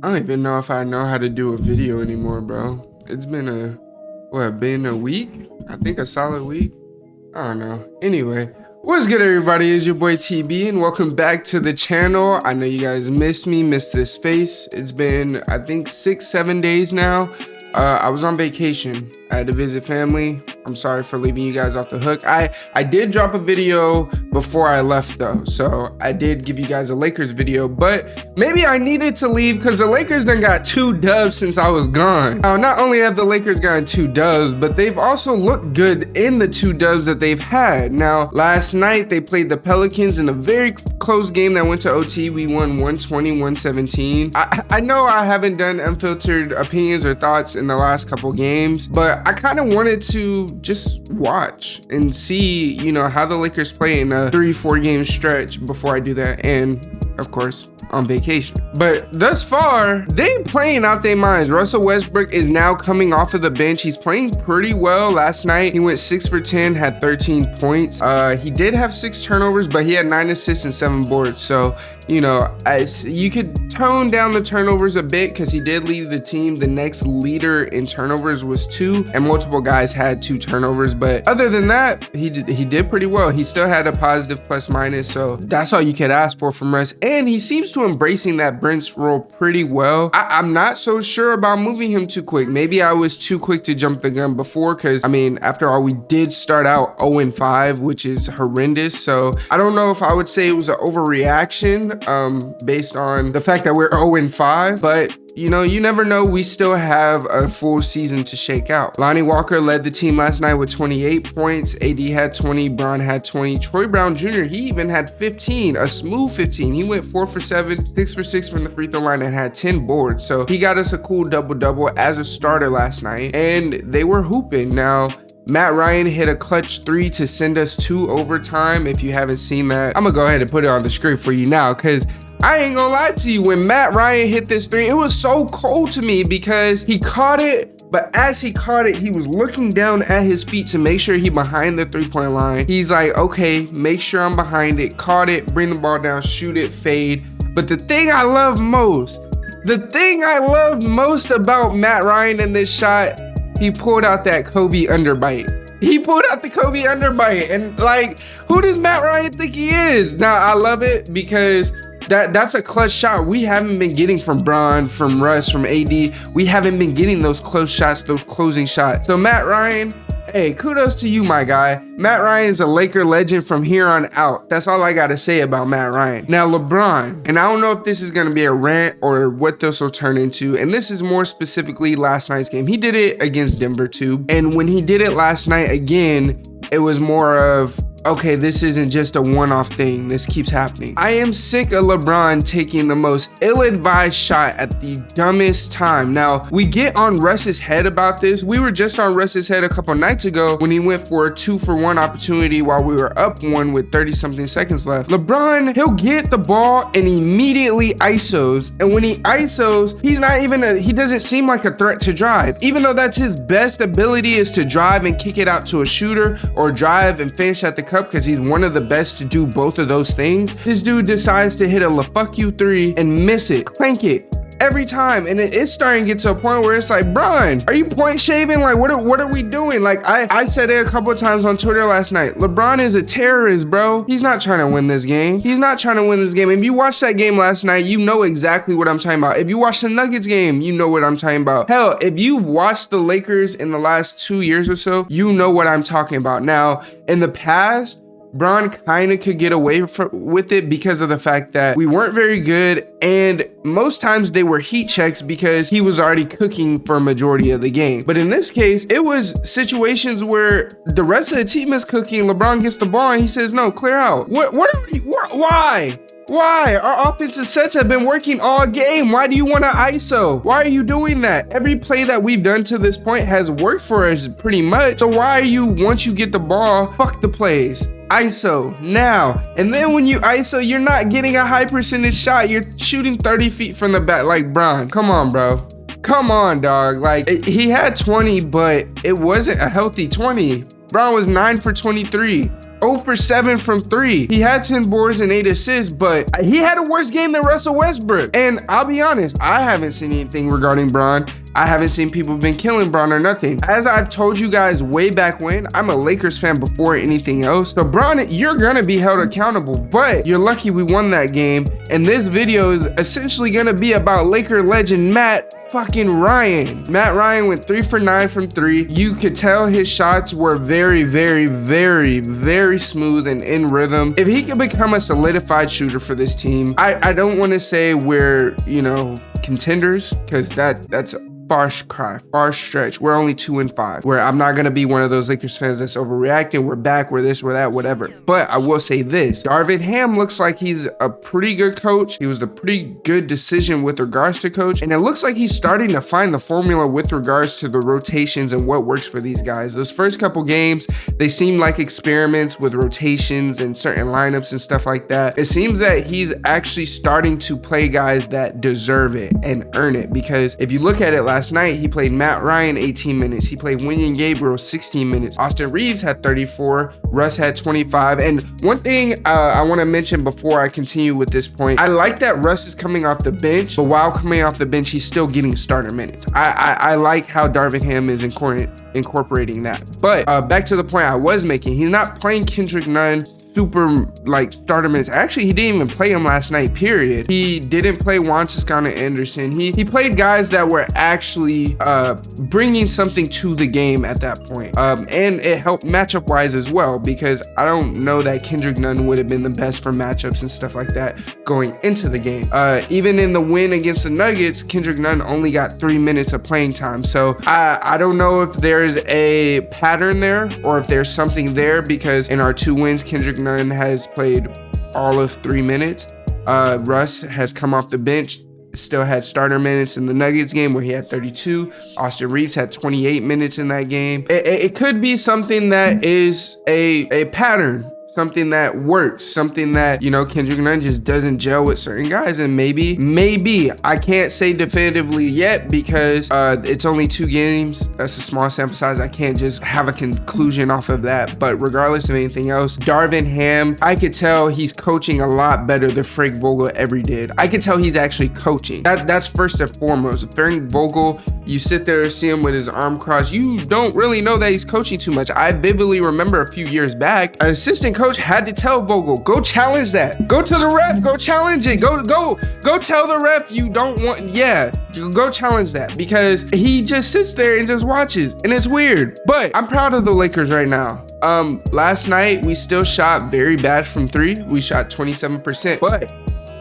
I don't even know if I know how to do a video anymore, bro. It's been been a week? I think a solid week. I don't know. Anyway, what's good, everybody? It's your boy TB, and welcome back to the channel. I know you guys missed this face. It's been, I think, 6-7 days now. I was on vacation. I had to visit family. I'm sorry for leaving you guys off the hook. I did drop a video before I left though, so I did give you guys a Lakers video, but maybe I needed to leave because the Lakers done got 2 dubs since I was gone. Now, not only have the Lakers gotten 2 dubs, but they've also looked good in the 2 dubs that they've had. Now, last night they played the Pelicans in a very close game that went to OT. We won 120-117. I know I haven't done unfiltered opinions or thoughts in the last couple games, but I kind of wanted to just watch and see, you know, how the Lakers play in a 3-4 game stretch before I do that, and of course on vacation. But thus far, they playing out their minds. Russell Westbrook is now coming off of the bench. He's playing pretty well. Last night he went 6 for 10, had 13 points. He did have 6 turnovers, but he had 9 assists and 7 boards. So, you know, you could tone down the turnovers a bit because he did lead the team. The next leader in turnovers was 2, and multiple guys had 2 turnovers. But other than that, he did pretty well. He still had a positive plus minus, so that's all you could ask for from Russ. And he seems to embracing that bench role pretty well. I'm not so sure about moving him too quick. Maybe I was too quick to jump the gun before, because I mean, after all, we did start out 0-5, which is horrendous. So I don't know if I would say it was an overreaction based on the fact that we're 0-5, but you know, you never know. We still have a full season to shake out. Lonnie Walker led the team last night with 28 points. AD had 20, Bron had 20. Troy Brown Jr., he even had 15, a smooth 15. He went 4 for 7, 6 for 6 from the free throw line, and had 10 boards. So he got us a cool double-double as a starter last night, and they were hooping. Now, Matt Ryan hit a clutch 3 to send us to overtime. If you haven't seen that, I'm gonna go ahead and put it on the screen for you now, because I ain't gonna lie to you, when Matt Ryan hit this 3, it was so cold to me because he caught it, but as he caught it, he was looking down at his feet to make sure he behind the 3-point line. He's like, okay, make sure I'm behind it, caught it, bring the ball down, shoot it, fade. But the thing I loved most about Matt Ryan in this shot, he pulled out that Kobe underbite. He pulled out the Kobe underbite, and like, who does Matt Ryan think he is? Now, I love it because that's a clutch shot we haven't been getting from Bron, from Russ, from AD. We haven't been getting those close shots, those closing shots. So Matt Ryan, hey, kudos to you, my guy. Matt Ryan is a Laker legend from here on out. That's all I gotta say about Matt Ryan. Now, LeBron, and I don't know if this is gonna be a rant or what this will turn into, and this is more specifically last night's game. He did it against Denver too, and when he did it last night again, it was more of, okay, this isn't just a one-off thing. This keeps happening. I am sick of LeBron taking the most ill-advised shot at the dumbest time. Now, we get on Russ's head about this. We were just on Russ's head a couple nights ago when he went for a 2-for-1 opportunity while we were up 1 with 30-something seconds left. LeBron, he'll get the ball and immediately ISOs. And when he ISOs, he doesn't seem like a threat to drive. Even though that's his best ability, is to drive and kick it out to a shooter, or drive and finish at the cup, because he's one of the best to do both of those things. This dude decides to hit a fuck you 3 and miss it, clank it every time, and it's starting to get to a point where it's like, Bron, are you point shaving? Like, what are we doing? Like, I said it a couple of times on Twitter last night. LeBron is a terrorist, bro. He's not trying to win this game. He's not trying to win this game. If you watched that game last night, you know exactly what I'm talking about. If you watched the Nuggets game, you know what I'm talking about. Hell, if you've watched the Lakers in the last 2 years or so, you know what I'm talking about. Now, in the past, Bron kind of could get away with it because of the fact that we weren't very good, and most times they were heat checks because he was already cooking for a majority of the game. But in this case, it was situations where the rest of the team is cooking, LeBron gets the ball and he says, no, clear out. Why? Why? Our offensive sets have been working all game. Why do you want to ISO? Why are you doing that? Every play that we've done to this point has worked for us pretty much. So why are you, once you get the ball, fuck the plays? ISO now. And then when you ISO, you're not getting a high percentage shot. You're shooting 30 feet from the back like Bron. Come on, bro. Come on, dog. Like, he had 20, but it wasn't a healthy 20. Bron was 9 for 23. 0 for 7 from 3. He had 10 boards and 8 assists, but he had a worse game than Russell Westbrook. And I'll be honest, I haven't seen anything regarding Bron. I haven't seen people been killing Bron or nothing. As I've told you guys way back when, I'm a Lakers fan before anything else. So Bron, you're gonna be held accountable, but you're lucky we won that game. And this video is essentially gonna be about Laker legend Matt fucking Ryan. Matt Ryan went 3 for 9 from 3. You could tell his shots were very, very, very, very smooth and in rhythm. If he could become a solidified shooter for this team, I don't want to say we're, you know, contenders, because that's far stretch. We're only 2-5. Where I'm not gonna be one of those Lakers fans that's overreacting. We're back, we're this, we're that, whatever. But I will say this: Darvin Ham looks like he's a pretty good coach. He was a pretty good decision with regards to coach, and it looks like he's starting to find the formula with regards to the rotations and what works for these guys. Those first couple games, they seem like experiments with rotations and certain lineups and stuff like that. It seems that he's actually starting to play guys that deserve it and earn it, because if you look at it last night, he played Matt Ryan 18 minutes. He played Wenyen Gabriel 16 minutes. Austin Reeves had 34. Russ had 25. And one thing I want to mention before I continue with this point, I like that Russ is coming off the bench, but while coming off the bench, he's still getting starter minutes. I like how Darvin Ham is incorporating that. But back to the point I was making, he's not playing Kendrick Nunn super like starter minutes. Actually, he didn't even play him last night, period. He didn't play Juan Toscano-Anderson. He played guys that were actually bringing something to the game at that point. And it helped matchup wise as well, because I don't know that Kendrick Nunn would have been the best for matchups and stuff like that going into the game. Even in the win against the Nuggets, Kendrick Nunn only got 3 minutes of playing time. So I don't know if there's a pattern there or if there's something there, because in our 2 wins, Kendrick Nunn has played all of 3 minutes. Russ has come off the bench, still had starter minutes in the Nuggets game where he had 32. Austin Reeves had 28 minutes in that game. It could be something that is a pattern, something that works, something that, you know, Kendrick Nunn just doesn't gel with certain guys. And maybe I can't say definitively yet, because it's only 2 games. That's a small sample size. I can't just have a conclusion off of that. But regardless of anything else, Darvin Ham, I could tell he's coaching a lot better than Frank Vogel ever did. I could tell he's actually coaching. That's first and foremost. Frank Vogel, you sit there and see him with his arm crossed, you don't really know that he's coaching too much. I vividly remember a few years back, an assistant coach had to tell Vogel, go challenge that. Go to the ref, go challenge it. Go tell the ref you don't want, go challenge that, because he just sits there and just watches, and it's weird. But I'm proud of the Lakers right now. Last night we still shot very bad from 3. We shot 27%, but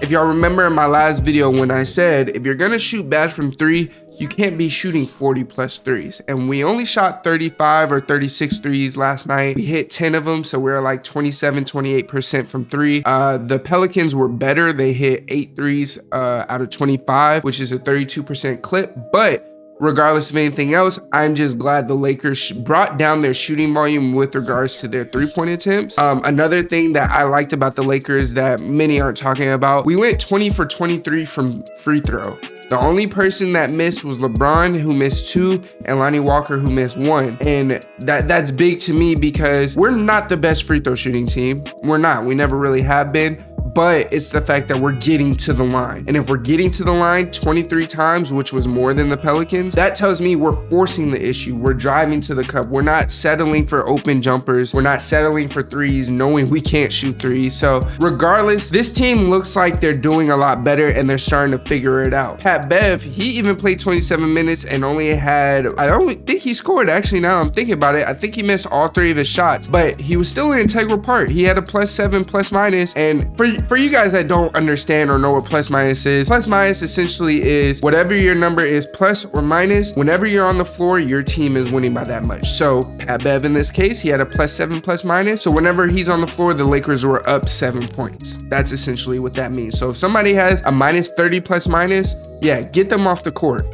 if y'all remember in my last video when I said, if you're gonna shoot bad from 3, you can't be shooting 40 plus threes. And we only shot 35 or 36 threes last night. We hit 10 of them, so we're like 27, 28% from 3. The Pelicans were better. They hit 8 threes out of 25, which is a 32% clip. But regardless of anything else, I'm just glad the Lakers brought down their shooting volume with regards to their 3-point attempts. Another thing that I liked about the Lakers that many aren't talking about, we went 20 for 23 from free throw. The only person that missed was LeBron, who missed 2, and Lonnie Walker, who missed 1. And that's big to me, because we're not the best free throw shooting team. We're not. We never really have been. But it's the fact that we're getting to the line. And if we're getting to the line 23 times, which was more than the Pelicans, that tells me we're forcing the issue. We're driving to the cup. We're not settling for open jumpers. We're not settling for threes, knowing we can't shoot threes. So regardless, this team looks like they're doing a lot better, and they're starting to figure it out. Pat Bev, he even played 27 minutes and only had, I don't think he scored, actually, now I'm thinking about it. I think he missed all 3 of his shots, but he was still an integral part. He had a +7, +- and for you guys that don't understand or know what plus minus is, plus minus essentially is whatever your number is plus or minus, whenever you're on the floor, your team is winning by that much. So Pat Bev in this case, he had a +7 +-. So whenever he's on the floor, the Lakers were up 7 points. That's essentially what that means. So if somebody has a -30 +-, yeah, get them off the court.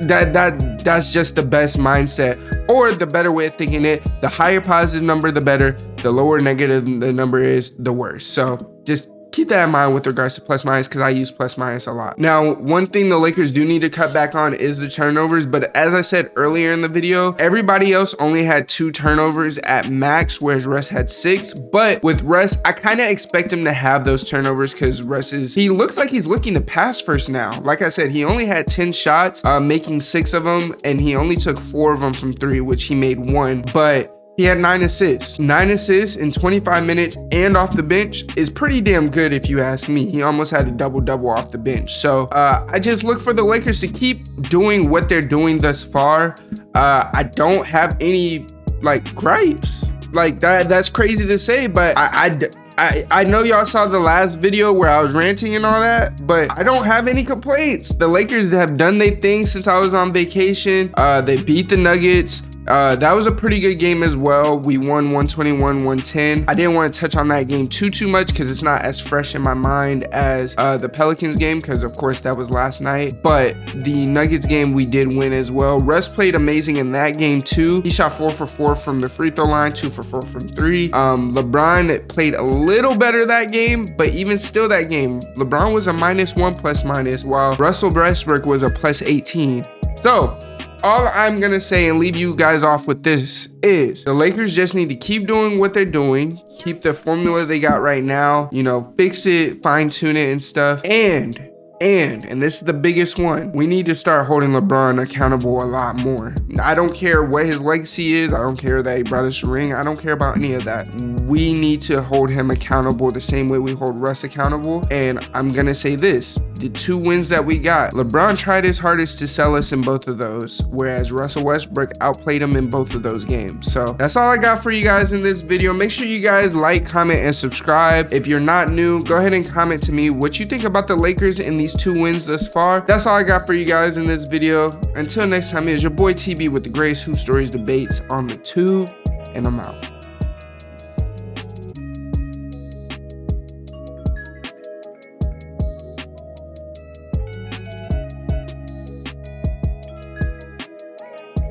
That's just the best mindset, or the better way of thinking it. The higher positive number, the better. The lower negative the number is, the worse. So just keep that in mind with regards to plus minus, because I use plus minus a lot. Now, one thing the Lakers do need to cut back on is the turnovers, but as I said earlier in the video, everybody else only had 2 turnovers at max, whereas Russ had 6. But with Russ, I kind of expect him to have those turnovers because he looks like he's looking to pass first now. Like I said, he only had 10 shots, making 6 of them, and he only took 4 of them from 3, which he made 1. But he had 9 assists. 9 assists in 25 minutes and off the bench is pretty damn good if you ask me. He almost had a double-double off the bench. So I just look for the Lakers to keep doing what they're doing thus far. I don't have any like gripes. Like that's crazy to say, but I know y'all saw the last video where I was ranting and all that, but I don't have any complaints. The Lakers have done their thing since I was on vacation. They beat the Nuggets. That was a pretty good game as well. We won 121-110. I didn't want to touch on that game too much because it's not as fresh in my mind as the Pelicans game, because of course that was last night. But the Nuggets game we did win as well. Russ played amazing in that game too. He shot 4 for 4 from the free throw line, 2 for 4 from 3. LeBron played a little better that game, but even still that game, LeBron was a -1 plus minus, while Russell Westbrook was a +18. So all I'm gonna say and leave you guys off with this is the Lakers just need to keep doing what they're doing, keep the formula they got right now, you know, fix it, fine tune it and stuff. And this is the biggest one, we need to start holding LeBron accountable a lot more. I don't care what his legacy is. I don't care that he brought us a ring. I don't care about any of that. We need to hold him accountable the same way we hold Russ accountable. And I'm gonna say this, the 2 wins that we got, LeBron tried his hardest to sell us in both of those, whereas Russell Westbrook outplayed him in both of those games. So that's all I got for you guys in this video. Make sure you guys like, comment, and subscribe. If you're not new, go ahead and comment to me what you think about the Lakers in these 2 wins thus far. That's all I got for you guys in this video. Until next time, it's your boy TB with the greatest hoop stories debates on the tube, and I'm out.